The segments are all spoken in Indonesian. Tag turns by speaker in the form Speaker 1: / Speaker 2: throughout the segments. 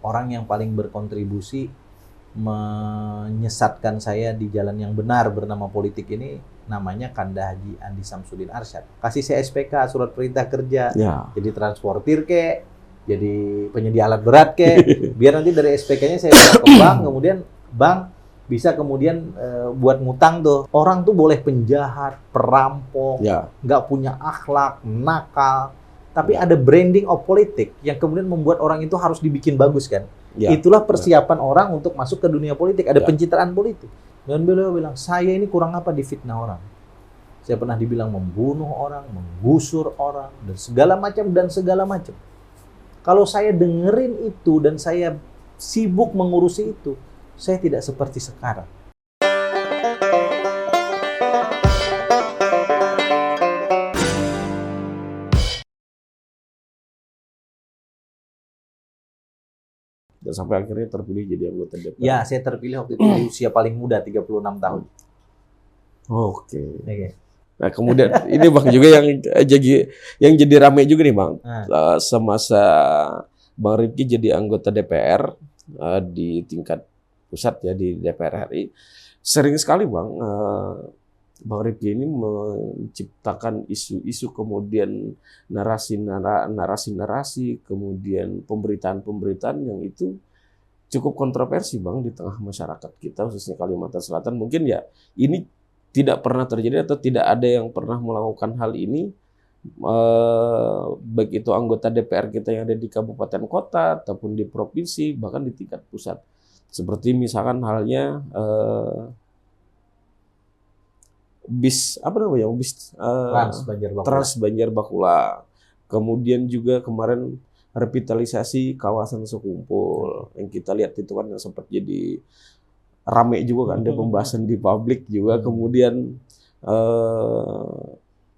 Speaker 1: orang yang paling berkontribusi menyesatkan saya di jalan yang benar bernama politik ini namanya Kanda Haji Andi Samsudin Arsyad. Kasih saya SPK, surat perintah kerja, jadi transportir kek, jadi penyedia alat berat kek, biar nanti dari SPK-nya saya bisa ke bank, kemudian bank bisa kemudian buat ngutang tuh. Orang tuh boleh penjahat, perampok, nggak punya akhlak, nakal, tapi ada branding of politik yang kemudian membuat orang itu harus dibikin bagus kan. Itulah persiapan orang untuk masuk ke dunia politik, ada pencitraan politik. Dan beliau bilang, saya ini kurang apa difitnah orang. Saya pernah dibilang membunuh orang, menggusur orang, dan segala macam. Kalau saya dengerin itu dan saya sibuk mengurusi itu, saya tidak seperti sekarang.
Speaker 2: Dan sampai akhirnya terpilih jadi anggota DPR.
Speaker 1: Ya, saya terpilih waktu itu di usia paling muda, 36 tahun.
Speaker 2: Oke. Nah, kemudian ini Bang juga yang jadi ramai juga nih Bang. Semasa Bang Rifki jadi anggota DPR di tingkat pusat ya di DPR RI, sering sekali Bang Rifki ini menciptakan isu-isu, kemudian narasi-narasi, kemudian pemberitaan-pemberitaan yang itu cukup kontroversi Bang di tengah masyarakat kita, khususnya Kalimantan Selatan. Mungkin ya ini tidak pernah terjadi atau tidak ada yang pernah melakukan hal ini, baik itu anggota DPR kita yang ada di kabupaten kota ataupun di provinsi, bahkan di tingkat pusat. Seperti misalkan halnya Trans Banjar Bakula. Kemudian juga kemarin revitalisasi kawasan Sekumpul yang kita lihat itu kan yang sempat jadi rame juga kan, ada pembahasan di publik juga. Kemudian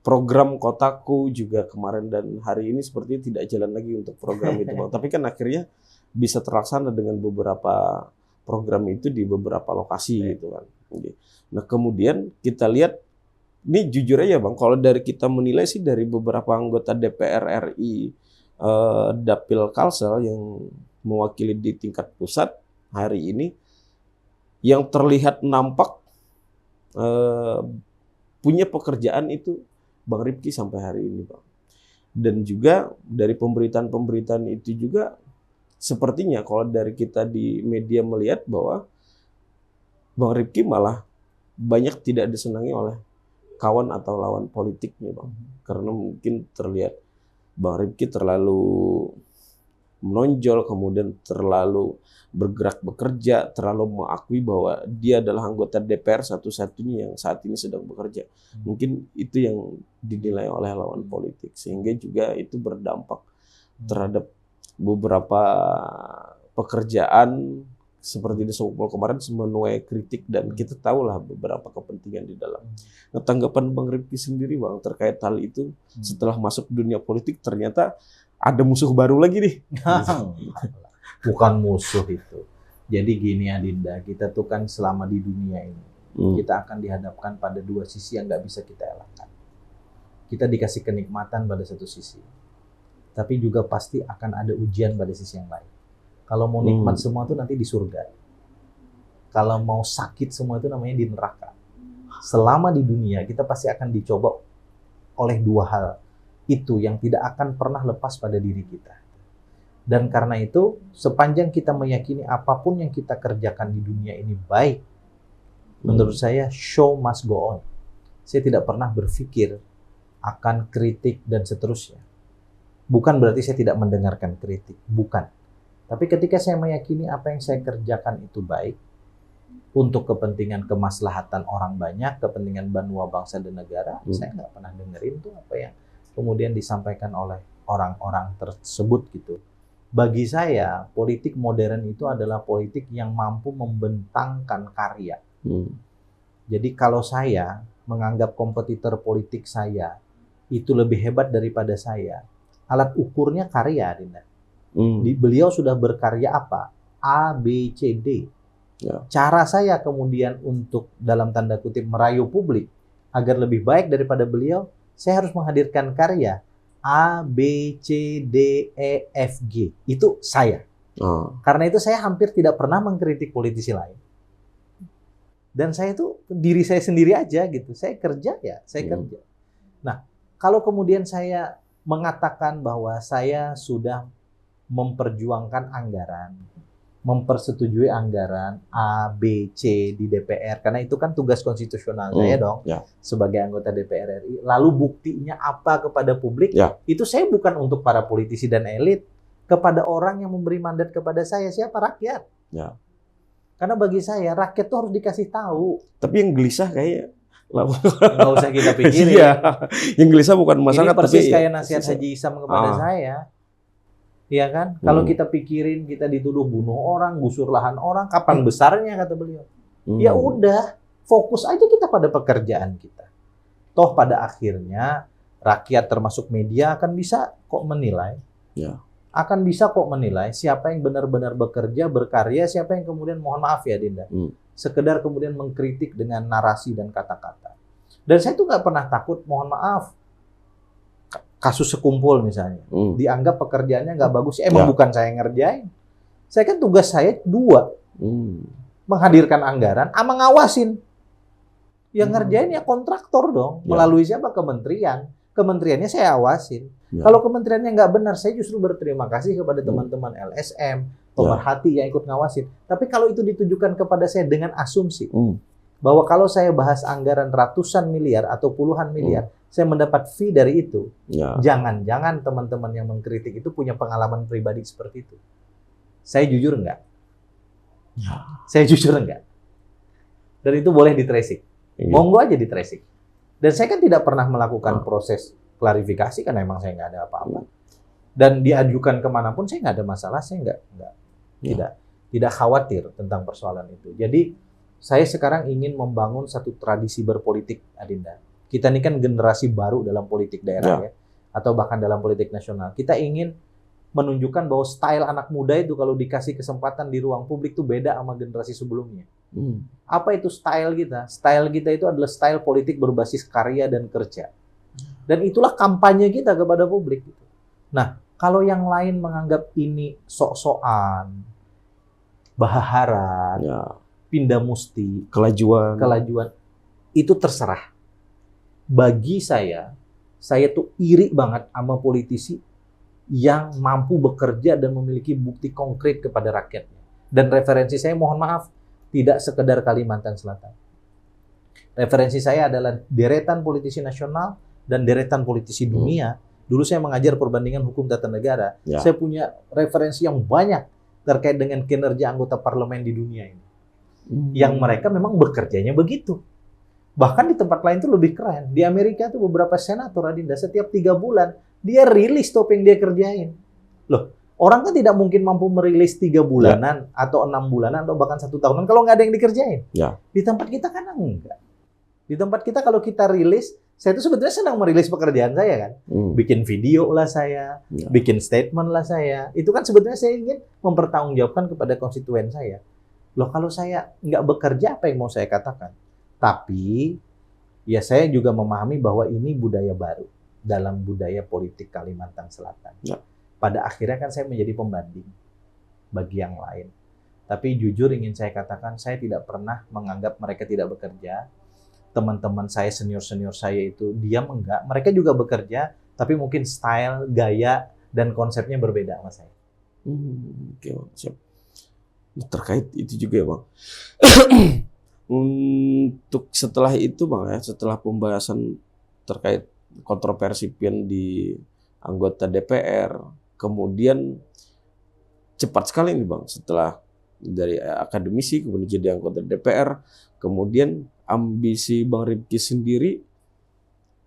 Speaker 2: program Kotaku juga kemarin dan hari ini sepertinya tidak jalan lagi untuk program itu Bang. Tapi kan akhirnya bisa terlaksana dengan beberapa program itu di beberapa lokasi gitu kan. Nah kemudian kita lihat, ini jujur aja Bang, kalau dari kita menilai sih dari beberapa anggota DPR RI Dapil Kalsel yang mewakili di tingkat pusat hari ini, yang terlihat nampak punya pekerjaan itu Bang Rifki sampai hari ini Bang. Dan juga dari pemberitaan-pemberitaan itu juga sepertinya kalau dari kita di media melihat bahwa Bang Rifki malah banyak tidak disenangi oleh kawan atau lawan politiknya Bang. Karena mungkin terlihat Bang Rifki terlalu menonjol, kemudian terlalu bergerak bekerja, terlalu mengakui bahwa dia adalah anggota DPR satu-satunya yang saat ini sedang bekerja. Mungkin itu yang dinilai oleh lawan politik, sehingga juga itu berdampak terhadap beberapa pekerjaan seperti di Sekumpul kemarin menuai kritik dan kita tahulah beberapa kepentingan di dalam. Nah, tanggapan Bang Rifki sendiri Bang terkait hal itu setelah masuk dunia politik ternyata ada musuh baru lagi nih.
Speaker 1: Bukan musuh itu. Jadi gini Adinda, kita tuh kan selama di dunia ini kita akan dihadapkan pada dua sisi yang nggak bisa kita elakkan. Kita dikasih kenikmatan pada satu sisi, tapi juga pasti akan ada ujian pada sisi yang lain. Kalau mau nikmat semua itu nanti di surga. Kalau mau sakit semua itu namanya di neraka. Selama di dunia kita pasti akan dicoba oleh dua hal itu yang tidak akan pernah lepas pada diri kita. Dan karena itu sepanjang kita meyakini apapun yang kita kerjakan di dunia ini baik, menurut saya show must go on. Saya tidak pernah berpikir akan kritik dan seterusnya. Bukan berarti saya tidak mendengarkan kritik, bukan. Tapi ketika saya meyakini apa yang saya kerjakan itu baik, untuk kepentingan kemaslahatan orang banyak, kepentingan banua bangsa dan negara, saya nggak pernah dengerin tuh apa yang kemudian disampaikan oleh orang-orang tersebut gitu. Bagi saya, politik modern itu adalah politik yang mampu membentangkan karya. Jadi kalau saya menganggap kompetitor politik saya itu lebih hebat daripada saya, alat ukurnya karya, Dinda. Beliau sudah berkarya apa? A, B, C, D. Cara saya kemudian untuk dalam tanda kutip merayu publik agar lebih baik daripada beliau, saya harus menghadirkan karya A, B, C, D, E, F, G. Itu saya. Karena itu saya hampir tidak pernah mengkritik politisi lain. Dan saya itu diri saya sendiri aja gitu. Saya kerja ya, saya kerja. Nah, kalau kemudian saya mengatakan bahwa saya sudah memperjuangkan anggaran, mempersetujui anggaran A, B, C di DPR, karena itu kan tugas konstitusional saya dong sebagai anggota DPR RI. Lalu buktinya apa kepada publik? Itu saya bukan untuk para politisi dan elit, kepada orang yang memberi mandat kepada saya, siapa? Rakyat. Karena bagi saya rakyat tuh harus dikasih tahu.
Speaker 2: Tapi yang gelisah kayak
Speaker 1: nggak usah kita pikirin.
Speaker 2: Yang gelisah bukan masyarakat.
Speaker 1: Ini persis kayak nasihat Haji Isam kepada saya. Iya kan? Kalau kita pikirin, kita dituduh bunuh orang, gusur lahan orang, kapan besarnya kata beliau? Ya udah, fokus aja kita pada pekerjaan kita. Toh pada akhirnya rakyat termasuk media akan bisa kok menilai. Akan bisa kok menilai siapa yang benar-benar bekerja, berkarya, siapa yang kemudian, mohon maaf ya Dinda, sekedar kemudian mengkritik dengan narasi dan kata-kata. Dan saya tuh nggak pernah takut, mohon maaf, kasus sekumpul misalnya, dianggap pekerjaannya nggak bagus, emang bukan saya yang ngerjain. Saya kan tugas saya dua, menghadirkan anggaran, sama ngawasin. Yang ngerjain ya kontraktor dong, melalui siapa? Kementerian. Kementeriannya saya awasin. Kalau kementeriannya nggak benar, saya justru berterima kasih kepada teman-teman LSM, pemerhati yang ikut ngawasin. Tapi kalau itu ditujukan kepada saya dengan asumsi bahwa kalau saya bahas anggaran ratusan miliar atau puluhan miliar, saya mendapat fee dari itu. Jangan-jangan teman-teman yang mengkritik itu punya pengalaman pribadi seperti itu. Saya jujur enggak? Saya jujur enggak? Dan itu boleh di-tracing. Monggo aja di-tracing. Dan saya kan tidak pernah melakukan proses klarifikasi karena memang saya nggak ada apa-apa. Dan diajukan kemanapun saya nggak ada masalah, saya tidak khawatir tentang persoalan itu. Jadi saya sekarang ingin membangun satu tradisi berpolitik, Adinda. Kita ini kan generasi baru dalam politik daerah ya, atau bahkan dalam politik nasional. Kita ingin menunjukkan bahwa style anak muda itu kalau dikasih kesempatan di ruang publik itu beda sama generasi sebelumnya. Apa itu style kita? Style kita itu adalah style politik berbasis karya dan kerja. Dan itulah kampanye kita kepada publik. Nah, kalau yang lain menganggap ini sok-sokan, bahaharan, pindah musti, kelajuan, itu terserah. Bagi saya tuh iri banget sama politisi yang mampu bekerja dan memiliki bukti konkret kepada rakyatnya. Dan referensi saya, mohon maaf, tidak sekedar Kalimantan Selatan. Referensi saya adalah deretan politisi nasional dan deretan politisi dunia. Dulu saya mengajar perbandingan hukum tata negara. Saya punya referensi yang banyak terkait dengan kinerja anggota parlemen di dunia ini. Yang mereka memang bekerjanya begitu. Bahkan di tempat lain itu lebih keren. Di Amerika tuh beberapa senator, Adinda, setiap 3 bulan dia rilis top yang dia kerjain. Loh, orang kan tidak mungkin mampu merilis 3 bulanan atau 6 bulanan atau bahkan 1 tahunan kalau nggak ada yang dikerjain. Di tempat kita kan enggak. Di tempat kita kalau kita rilis, saya itu sebetulnya senang merilis pekerjaan saya kan. Bikin video lah saya, bikin statement lah saya. Itu kan sebetulnya saya ingin mempertanggungjawabkan kepada konstituen saya. Loh, kalau saya nggak bekerja, apa yang mau saya katakan? Tapi ya saya juga memahami bahwa ini budaya baru dalam budaya politik Kalimantan Selatan. Pada akhirnya kan saya menjadi pembanding bagi yang lain. Tapi jujur ingin saya katakan, saya tidak pernah menganggap mereka tidak bekerja. Teman-teman saya, senior-senior saya itu diam enggak. Mereka juga bekerja, tapi mungkin style, gaya, dan konsepnya berbeda sama saya.
Speaker 2: Oke, siap. Terkait itu juga, Bang. Untuk setelah itu, Bang, ya, setelah pembahasan terkait kontroversi PIN di anggota DPR, kemudian cepat sekali nih, Bang, setelah dari akademisi kemudian jadi anggota DPR, kemudian ambisi Bang Rifki sendiri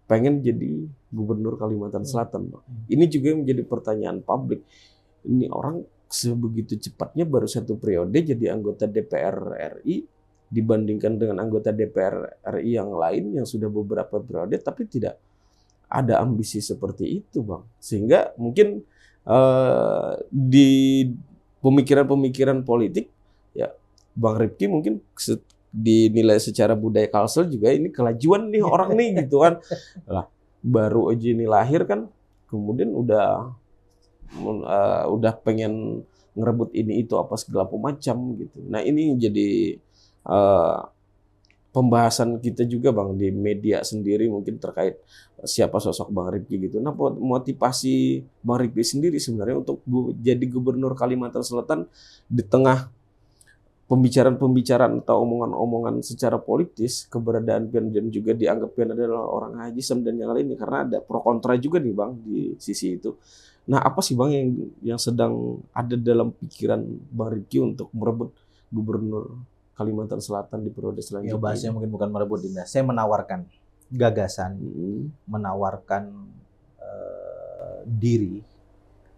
Speaker 2: pengen jadi gubernur Kalimantan Selatan, Bang. Ini juga menjadi pertanyaan publik. Ini orang sebegitu cepatnya baru 1 periode jadi anggota DPR RI dibandingkan dengan anggota DPR RI yang lain yang sudah beberapa periode tapi tidak ada ambisi seperti itu, Bang. Sehingga mungkin di pemikiran-pemikiran politik ya Bang Rifki mungkin dinilai secara budaya Kalsel juga ini kelajuan nih orang nih gitu kan. Lah, baru aja ini lahir kan kemudian udah pengen ngerebut ini itu apa segala macam gitu. Nah ini jadi pembahasan kita juga Bang di media sendiri mungkin terkait siapa sosok Bang Rifki gitu. Nah motivasi Bang Rifki sendiri sebenarnya untuk jadi gubernur Kalimantan Selatan di tengah pembicaraan-pembicaraan atau omongan-omongan secara politis, keberadaan Pian dan juga dianggap Pian adalah orang Hajisam dan yang lainnya karena ada pro kontra juga nih Bang di sisi itu. Nah apa sih Bang yang sedang ada dalam pikiran Bang Rifki untuk merebut gubernur Kalimantan Selatan di periode selanjutnya?
Speaker 1: Ya bahasanya mungkin bukan merebut, Dinda. Saya menawarkan gagasan, menawarkan diri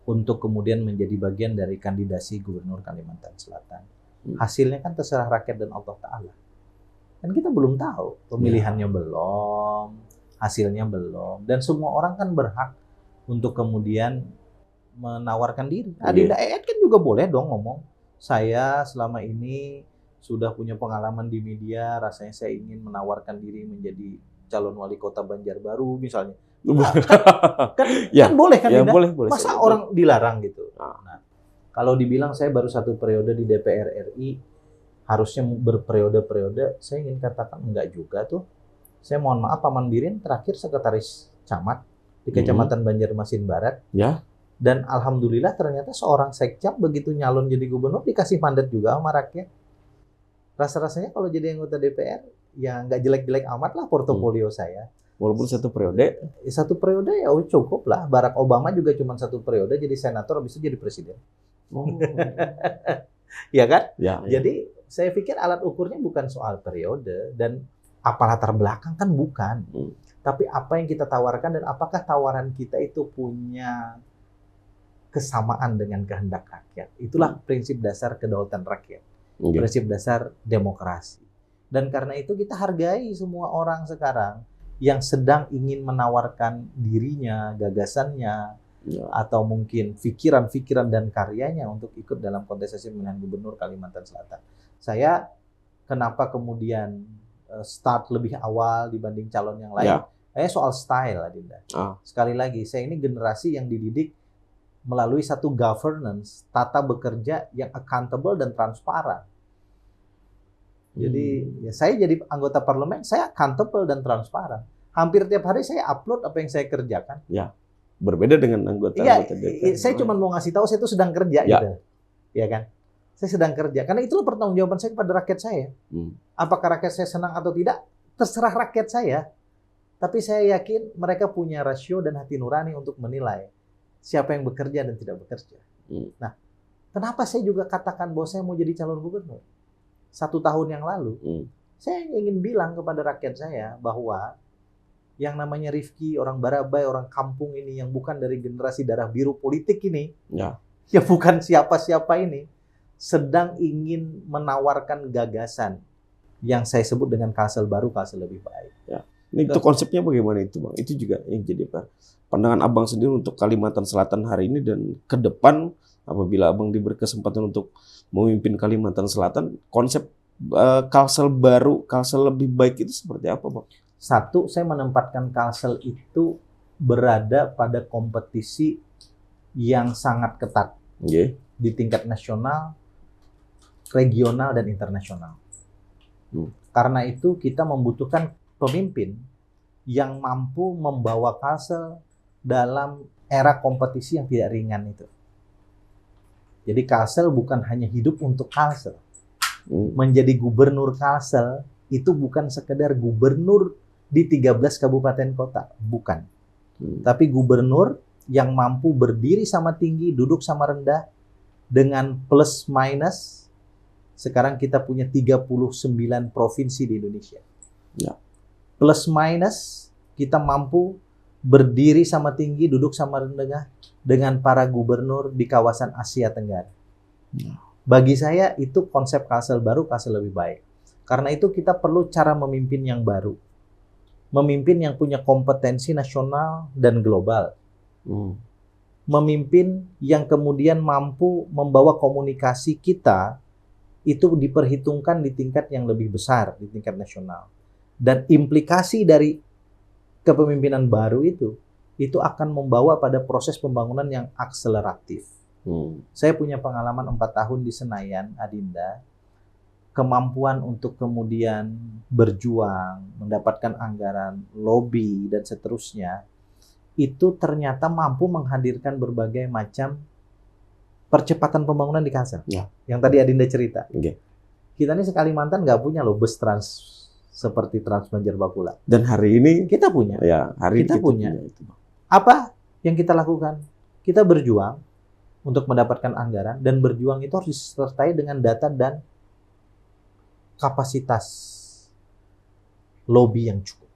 Speaker 1: untuk kemudian menjadi bagian dari kandidasi gubernur Kalimantan Selatan. Hasilnya kan terserah rakyat dan Allah Ta'ala. Dan kita belum tahu, pemilihannya belum, hasilnya belum. Dan semua orang kan berhak untuk kemudian menawarkan diri. Adinda EET kan juga boleh dong ngomong, saya selama ini sudah punya pengalaman di media, rasanya saya ingin menawarkan diri menjadi calon wali kota Banjarbaru misalnya. Kan boleh kan,
Speaker 2: ya,
Speaker 1: Dinda?
Speaker 2: boleh,
Speaker 1: Masa orang dilarang gitu? Nah, kalau dibilang saya baru 1 periode di DPR RI, harusnya berperiode-periode, saya ingin katakan enggak juga tuh. Saya mohon maaf, Pak Manbirin terakhir sekretaris camat di Kecamatan Banjarmasin Barat.
Speaker 2: Ya.
Speaker 1: Dan alhamdulillah ternyata seorang sekcam begitu nyalon jadi gubernur dikasih mandat juga sama rakyat. Rasa-rasanya kalau jadi anggota DPR, ya nggak jelek-jelek amat lah portofolio saya.
Speaker 2: Walaupun 1 periode?
Speaker 1: 1 periode ya cukup lah. Barack Obama juga cuma 1 periode jadi senator, habis itu jadi presiden. Ya kan?
Speaker 2: Ya.
Speaker 1: Jadi saya pikir alat ukurnya bukan soal periode dan apa latar belakang kan bukan. Tapi apa yang kita tawarkan dan apakah tawaran kita itu punya kesamaan dengan kehendak rakyat. Itulah prinsip dasar kedaulatan rakyat. Prinsip dasar demokrasi. Dan karena itu kita hargai semua orang sekarang yang sedang ingin menawarkan dirinya, gagasannya, atau mungkin pikiran-pikiran dan karyanya untuk ikut dalam kontestasi pemilihan gubernur Kalimantan Selatan. Saya kenapa kemudian start lebih awal dibanding calon yang lain? Soal style, Adinda. Sekali lagi, saya ini generasi yang dididik melalui satu governance, tata bekerja yang accountable dan transparan. Jadi ya saya jadi anggota parlemen, saya accountable dan transparan. Hampir tiap hari saya upload apa yang saya kerjakan.
Speaker 2: Ya, berbeda dengan anggota DPR.
Speaker 1: Saya cuma mau ngasih tahu saya itu sedang kerja gitu. Ya kan? Saya sedang kerja. Karena itulah pertanggungjawaban saya kepada rakyat saya. Apakah rakyat saya senang atau tidak, terserah rakyat saya. Tapi saya yakin mereka punya rasio dan hati nurani untuk menilai siapa yang bekerja dan tidak bekerja. Nah, kenapa saya juga katakan bahwa saya mau jadi calon gubernur? 1 tahun yang lalu, saya ingin bilang kepada rakyat saya bahwa yang namanya Rifki, orang Barabai, orang kampung ini yang bukan dari generasi darah biru politik ini, ya bukan siapa-siapa ini, sedang ingin menawarkan gagasan yang saya sebut dengan Kalsel baru, Kalsel lebih baik.
Speaker 2: Ini itu konsepnya bagaimana itu Bang? Itu juga yang jadi pandangan Abang sendiri untuk Kalimantan Selatan hari ini dan ke depan apabila Abang diberi kesempatan untuk memimpin Kalimantan Selatan, konsep Kalsel baru, Kalsel lebih baik itu seperti apa Bang?
Speaker 1: 1, saya menempatkan Kalsel itu berada pada kompetisi yang sangat ketat di tingkat nasional, regional, dan internasional. Karena itu kita membutuhkan pemimpin yang mampu membawa Kalsel dalam era kompetisi yang tidak ringan itu. Jadi Kalsel bukan hanya hidup untuk Kalsel. Menjadi gubernur Kalsel itu bukan sekedar gubernur di 13 kabupaten kota, bukan. Tapi gubernur yang mampu berdiri sama tinggi, duduk sama rendah, dengan plus minus. Sekarang kita punya 39 provinsi di Indonesia. Plus minus kita mampu berdiri sama tinggi, duduk sama rendah dengan para gubernur di kawasan Asia Tenggara. Bagi saya itu konsep Kalsel baru, Kalsel lebih baik. Karena itu kita perlu cara memimpin yang baru. Memimpin yang punya kompetensi nasional dan global. Memimpin yang kemudian mampu membawa komunikasi kita itu diperhitungkan di tingkat yang lebih besar, di tingkat nasional. Dan implikasi dari kepemimpinan baru itu akan membawa pada proses pembangunan yang akseleratif. Saya punya pengalaman 4 tahun di Senayan, Adinda. Kemampuan untuk kemudian berjuang, mendapatkan anggaran, lobby, dan seterusnya, itu ternyata mampu menghadirkan berbagai macam percepatan pembangunan di Kalsel.
Speaker 2: Ya.
Speaker 1: Yang tadi Adinda cerita.
Speaker 2: Okay.
Speaker 1: Kita nih Kalimantan nggak punya loh bus trans seperti Trans Banjarbakula.
Speaker 2: Dan hari ini
Speaker 1: kita punya.
Speaker 2: Ya, hari
Speaker 1: kita punya.
Speaker 2: Itu.
Speaker 1: Apa yang kita lakukan? Kita berjuang untuk mendapatkan anggaran, dan berjuang itu harus disertai dengan data dan kapasitas lobby yang cukup.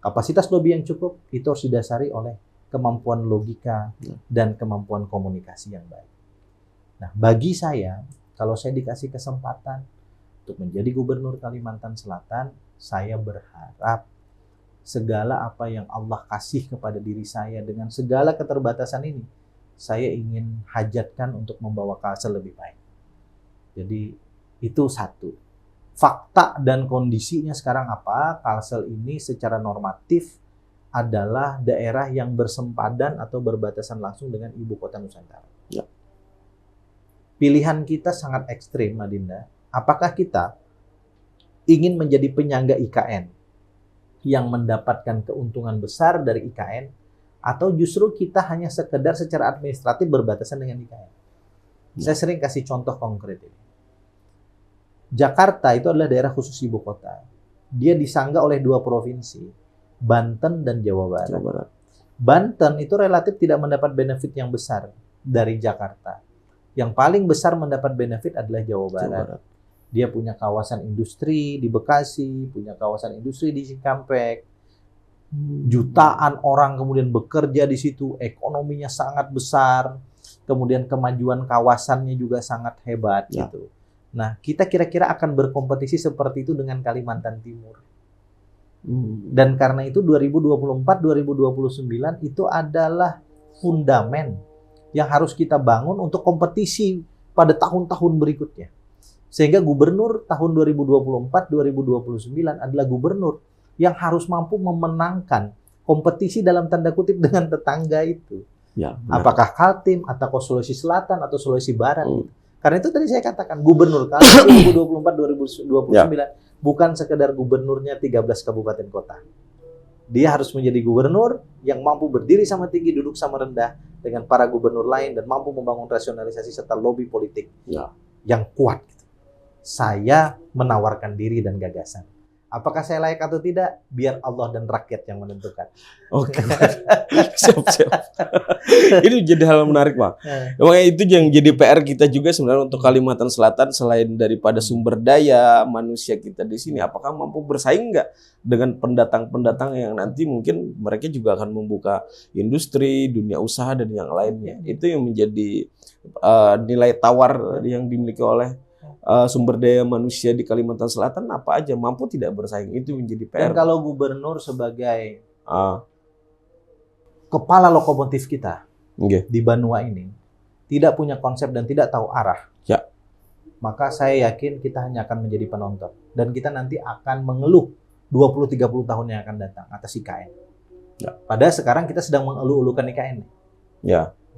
Speaker 1: Kapasitas lobby yang cukup itu harus didasari oleh kemampuan logika dan kemampuan komunikasi yang baik. Nah, bagi saya, kalau saya dikasih kesempatan untuk menjadi gubernur Kalimantan Selatan, saya berharap segala apa yang Allah kasih kepada diri saya dengan segala keterbatasan ini, saya ingin hajatkan untuk membawa Kalsel lebih baik. Jadi itu satu. Fakta dan kondisinya sekarang apa? Kalsel ini secara normatif adalah daerah yang bersempadan atau berbatasan langsung dengan ibu kota Nusantara.
Speaker 2: Ya.
Speaker 1: Pilihan kita sangat ekstrim, Adinda. Apakah kita ingin menjadi penyangga IKN yang mendapatkan keuntungan besar dari IKN, atau justru kita hanya sekedar secara administratif berbatasan dengan IKN? Saya sering kasih contoh konkret ini. Jakarta itu adalah daerah khusus ibu kota. Dia disangga oleh 2 provinsi, Banten dan Jawa Barat. Banten itu relatif tidak mendapat benefit yang besar dari Jakarta. Yang paling besar mendapat benefit adalah Jawa Barat. Dia punya kawasan industri di Bekasi, punya kawasan industri di Cikampek. Jutaan orang kemudian bekerja di situ, ekonominya sangat besar. Kemudian kemajuan kawasannya juga sangat hebat gitu. Nah, kita kira-kira akan berkompetisi seperti itu dengan Kalimantan Timur. Dan karena itu 2024-2029 itu adalah fundamen yang harus kita bangun untuk kompetisi pada tahun-tahun berikutnya. Sehingga gubernur tahun 2024-2029 adalah gubernur yang harus mampu memenangkan kompetisi dalam tanda kutip dengan tetangga itu.
Speaker 2: Ya,
Speaker 1: apakah Kaltim, atau Sulawesi Selatan, atau Sulawesi Barat. Gitu. Karena itu tadi saya katakan, gubernur Kaltim 2024-2029 bukan sekedar gubernurnya 13 kabupaten kota. Dia harus menjadi gubernur yang mampu berdiri sama tinggi, duduk sama rendah dengan para gubernur lain, dan mampu membangun rasionalisasi serta lobby politik yang kuat. Saya menawarkan diri dan gagasan. Apakah saya layak atau tidak? Biar Allah dan rakyat yang menentukan.
Speaker 2: Oke. Siap. Ini jadi hal menarik, Pak. Makanya itu yang jadi PR kita juga sebenarnya untuk Kalimantan Selatan, selain daripada sumber daya manusia kita di sini, apakah mampu bersaing nggak dengan pendatang-pendatang yang nanti mungkin mereka juga akan membuka industri, dunia usaha, dan yang lainnya. Itu yang menjadi nilai tawar yang dimiliki oleh sumber daya manusia di Kalimantan Selatan. Apa aja mampu tidak bersaing, itu menjadi PR.
Speaker 1: Dan kalau gubernur sebagai kepala lokomotif kita di Banua ini tidak punya konsep dan tidak tahu arah, maka saya yakin kita hanya akan menjadi penonton, dan kita nanti akan mengeluh 20-30 tahun yang akan datang atas IKN. Padahal sekarang kita sedang mengeluh-elukan IKN.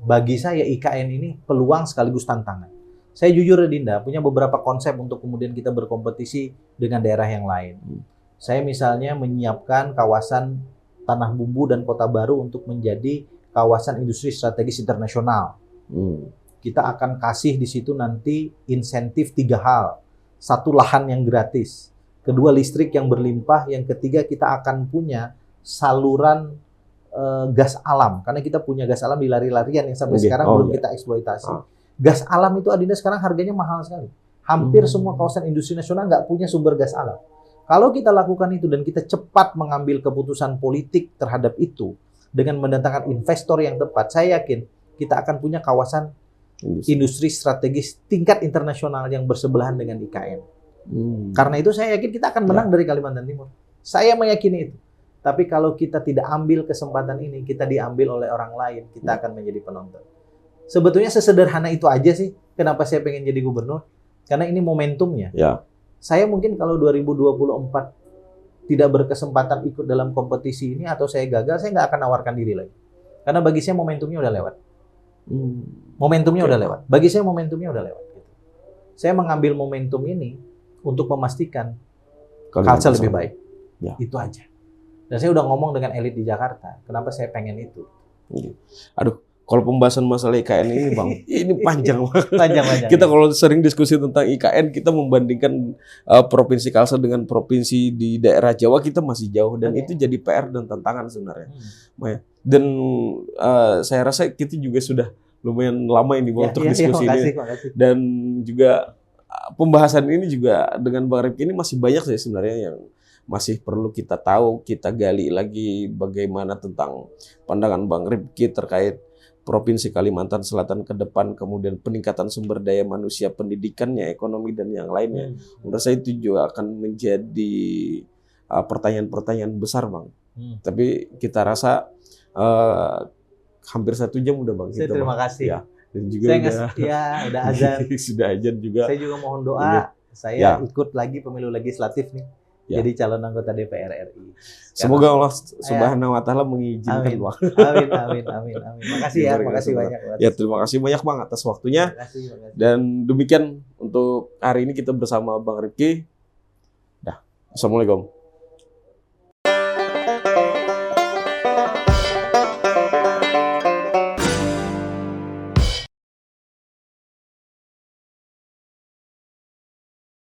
Speaker 1: Bagi saya IKN ini peluang sekaligus tantangan. Saya jujur, Dinda, punya beberapa konsep untuk kemudian kita berkompetisi dengan daerah yang lain. Saya misalnya menyiapkan kawasan Tanah Bumbu dan Kota Baru untuk menjadi kawasan industri strategis internasional. Kita akan kasih di situ nanti insentif 3 hal. 1, lahan yang gratis. 2, listrik yang berlimpah. Yang 3, kita akan punya saluran gas alam. Karena kita punya gas alam di lari-larian yang sampai sekarang belum kita eksploitasi. Gas alam itu, Adinda, sekarang harganya mahal sekali. Hampir semua kawasan industri nasional nggak punya sumber gas alam. Kalau kita lakukan itu dan kita cepat mengambil keputusan politik terhadap itu dengan mendatangkan investor yang tepat, saya yakin kita akan punya kawasan industri strategis tingkat internasional yang bersebelahan dengan IKN. Karena itu saya yakin kita akan menang dari Kalimantan Timur. Saya meyakini itu. Tapi kalau kita tidak ambil kesempatan ini, kita diambil oleh orang lain, kita akan menjadi penonton. Sebetulnya sesederhana itu aja sih kenapa saya pengen jadi gubernur. Karena ini momentumnya. Saya mungkin kalau 2024 tidak berkesempatan ikut dalam kompetisi ini atau saya gagal, saya nggak akan nawarkan diri lagi. Karena bagi saya momentumnya udah lewat. Momentumnya udah lewat. Bagi saya momentumnya udah lewat. Gitu. Saya mengambil momentum ini untuk memastikan Kalsel lebih baik. Ya. Itu aja. Dan saya udah ngomong dengan elit di Jakarta. Kenapa saya pengen itu?
Speaker 2: Aduh, kalau pembahasan masalah IKN ini Bang, ini panjang banget.
Speaker 1: Panjang.
Speaker 2: Kita kalau sering diskusi tentang IKN, kita membandingkan provinsi Kalsel dengan provinsi di daerah Jawa, kita masih jauh. Dan itu jadi PR dan tantangan sebenarnya. Dan saya rasa kita juga sudah lumayan lama ini Bang untuk diskusi ini. Makasih. Dan juga pembahasan ini juga dengan Bang Rifki ini masih banyak sih sebenarnya yang masih perlu kita tahu, kita gali lagi bagaimana tentang pandangan Bang Rifki terkait Provinsi Kalimantan Selatan ke depan, kemudian peningkatan sumber daya manusia, pendidikannya, ekonomi, dan yang lainnya. Menurut saya itu juga akan menjadi pertanyaan-pertanyaan besar Bang. Tapi kita rasa hampir 1 jam udah Bang.
Speaker 1: Terima kasih.
Speaker 2: Ya. Dan juga
Speaker 1: udah azan.
Speaker 2: Sudah azan juga.
Speaker 1: Saya juga mohon doa. Saya ikut lagi pemilu legislatif nih. Jadi calon anggota DPR RI.
Speaker 2: Semoga Allah Subhanahu wa taala mengizinkan Bang.
Speaker 1: Amin. Makasih ya, makasih banyak.
Speaker 2: Ya, terima kasih banyak Bang atas waktunya.
Speaker 1: Makasih.
Speaker 2: Dan demikian untuk hari ini kita bersama Bang Rifki. Assalamualaikum.